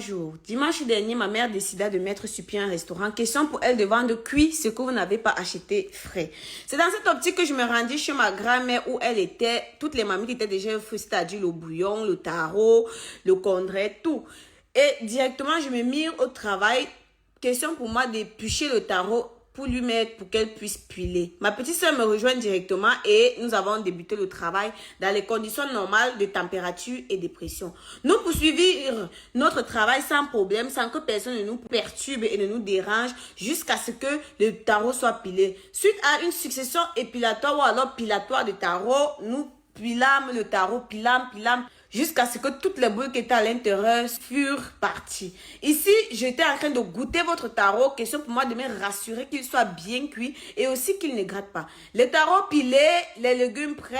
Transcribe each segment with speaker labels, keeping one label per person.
Speaker 1: Bonjour. Dimanche dernier, ma mère décida de mettre sur pied un restaurant. Question pour elle de vendre cuit ce que vous n'avez pas acheté frais. C'est dans cette optique que je me rendis chez ma grand-mère où elle était. Toutes les mamies étaient déjà faites, c'est-à-dire le bouillon, le taro, le condré, tout. Et directement, je me mis au travail. Question pour moi d'éplucher le taro pour lui mettre, pour qu'elle puisse piler. Ma petite soeur me rejoint directement et nous avons débuté le travail dans les conditions normales de température et de pression. Nous poursuivirons notre travail sans problème, sans que personne ne nous perturbe et ne nous dérange jusqu'à ce que le taro soit pilé. Suite à une succession épilatoire ou alors pilatoire de taro, nous pilâmes le taro, pilâmes, jusqu'à ce que toutes les bouilles qui étaient à l'intérieur furent parties. Ici, j'étais en train de goûter votre taro. Question pour moi de me rassurer qu'il soit bien cuit et aussi qu'il ne gratte pas. Le taro pilé, les légumes prêts,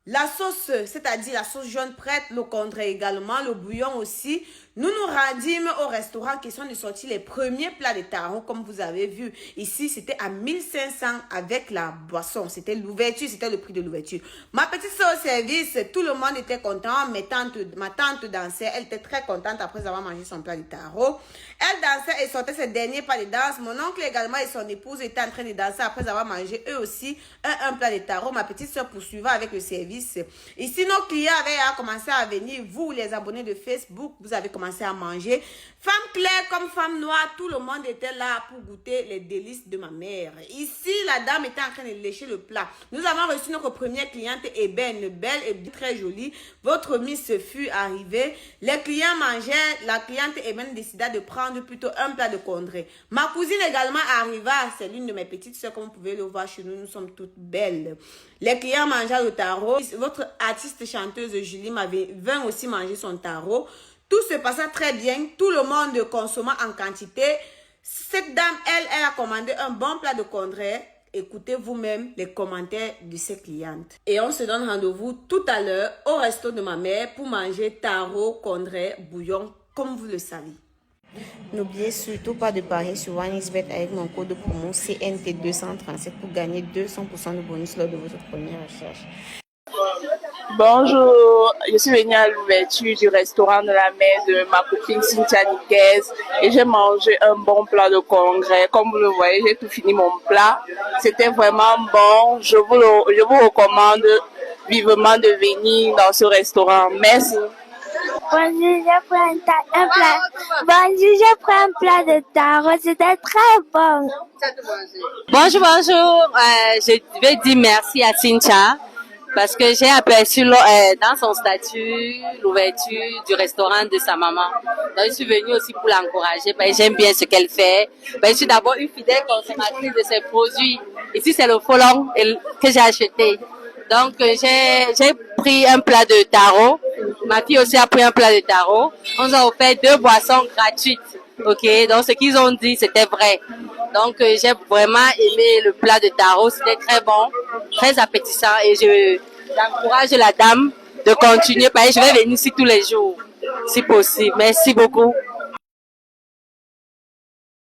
Speaker 1: la sauce, c'est-à-dire la sauce jaune prête, le condré également, le bouillon aussi. Nous nous rendîmes au restaurant qui sont de sortir les premiers plats de taro, comme vous avez vu. Ici, c'était à 1500 avec la boisson. C'était l'ouverture, c'était le prix de l'ouverture. Ma petite soeur au service, tout le monde était content. Ma tante dansait, elle était très contente après avoir mangé son plat de taro. Elle dansait et sortait ses derniers pas de danse. Mon oncle également et son épouse étaient en train de danser après avoir mangé eux aussi un plat de taro. Ma petite soeur poursuivait avec le service. Ici, nos clients avaient commencé à venir. Vous, les abonnés de Facebook, vous avez commencé à manger. Femme claire comme femme noire, tout le monde était là pour goûter les délices de ma mère. Ici, la dame était en train de lécher le plat. Nous avons reçu notre première cliente, Eben, belle et très jolie. Votre miss fut arrivée. Les clients mangeaient. La cliente Eben décida de prendre plutôt un plat de condré. Ma cousine également arriva. C'est l'une de mes petites soeurs, comme vous pouvez le voir chez nous. Nous sommes toutes belles. Les clients mangeaient le taro. Votre artiste chanteuse Julie vint aussi manger son taro. Tout se passa très bien. Tout le monde consommant en quantité. Cette dame, elle a commandé un bon plat de condré. Écoutez vous-même les commentaires de ses clientes. Et on se donne rendez-vous tout à l'heure au resto de ma mère pour manger taro, condré, bouillon, comme vous le savez. N'oubliez surtout pas de parier sur OneXBet avec mon code promo CNT237 pour gagner 200% de bonus lors de votre première recherche.
Speaker 2: Bonjour, je suis venue à l'ouverture du restaurant de la mère de ma copine Cynthia Niquez et j'ai mangé un bon plat de congrès. Comme vous le voyez, j'ai tout fini mon plat. C'était vraiment bon. Je vous recommande vivement de venir dans ce restaurant. Merci.
Speaker 3: Bonjour, je prends un plat de taro, c'était très bon.
Speaker 4: Bonjour. Je vais dire merci à Cynthia parce que j'ai aperçu dans son statut l'ouverture du restaurant de sa maman. Donc, je suis venue aussi pour l'encourager. J'aime bien ce qu'elle fait. Je suis d'abord une fidèle consommatrice de ses produits. Ici, c'est le folon que j'ai acheté. Donc, j'ai pris un plat de taro. Ma fille aussi a pris un plat de taro. On nous a offert 2 boissons gratuites. Ok, donc ce qu'ils ont dit, c'était vrai. Donc, j'ai vraiment aimé le plat de taro. C'était très bon, très appétissant. Et j'encourage la dame de continuer. Je vais venir ici tous les jours, si possible. Merci beaucoup.